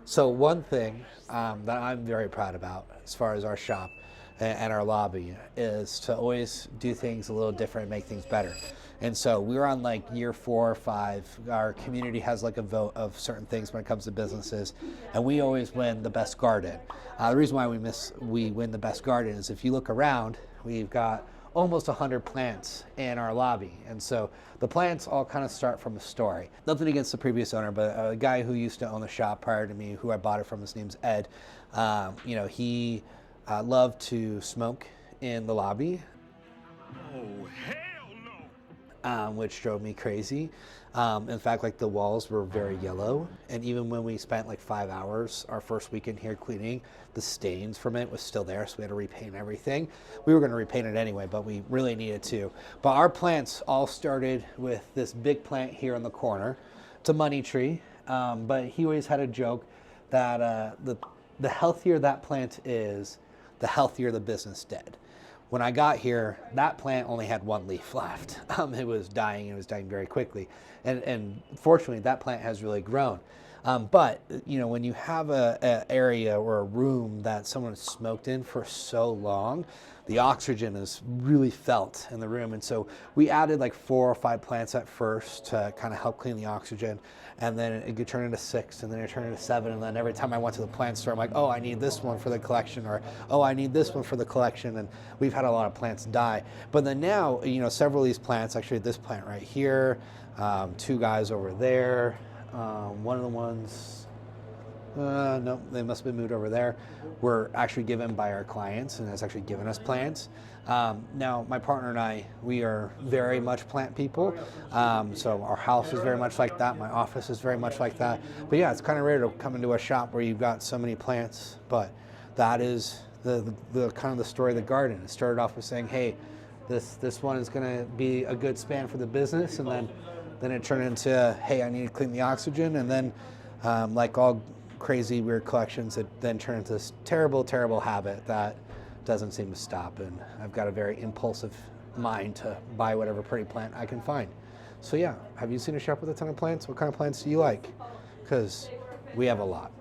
So one thing that I'm very proud about as far as our shop and our lobby is to always do things a little different and make things better. And so we're on like year 4 or 5. Our community has like a vote of certain things when it comes to businesses, and we always win the best garden. The reason why we win the best garden is if you look around, we've got almost 100 plants in our lobby. And so the plants all kind of start from a story. Nothing against the previous owner, but a guy who used to own the shop prior to me, who I bought it from, his name's Ed. He loved to smoke in the lobby, Oh, hell no! which drove me crazy. In fact, like the walls were very yellow, and even when we spent like 5 hours our first weekend here cleaning, the stains from it was still there, so we had to repaint everything. We were going to repaint it anyway, but we really needed to. But our plants all started with this big plant here in the corner. It's a money tree, but he always had a joke that the healthier that plant is, the healthier the business did. When I got here, that plant only had one leaf left. It was dying. It was dying very quickly, and fortunately, that plant has really grown. But when you have a area or a room that someone has smoked in for so long, the oxygen is really felt in the room. And so we added like 4 or 5 plants at first to kind of help clean the oxygen. And then it could turn into 6, and then it turned into 7. And then every time I went to the plant store, I'm like, oh, I need this one for the collection, or oh, I need this one for the collection. And we've had a lot of plants die. But then now, several of these plants, actually this plant right here, 2 guys over there, one of the ones, no, they must have been moved over there, were actually given by our clients and has actually given us plants. Now, my partner and I, we are very much plant people. So our house is very much like that. My office is very much like that. But yeah, it's kind of rare to come into a shop where you've got so many plants. But that is the kind of the story of the garden. It started off with saying, hey, this one is going to be a good span for the business, and then it turned into, hey, I need to clean the oxygen, and then like all crazy weird collections, it then turned into this terrible, terrible habit that doesn't seem to stop. And I've got a very impulsive mind to buy whatever pretty plant I can find. So yeah, have you seen a shop with a ton of plants? What kind of plants do you like? Because we have a lot.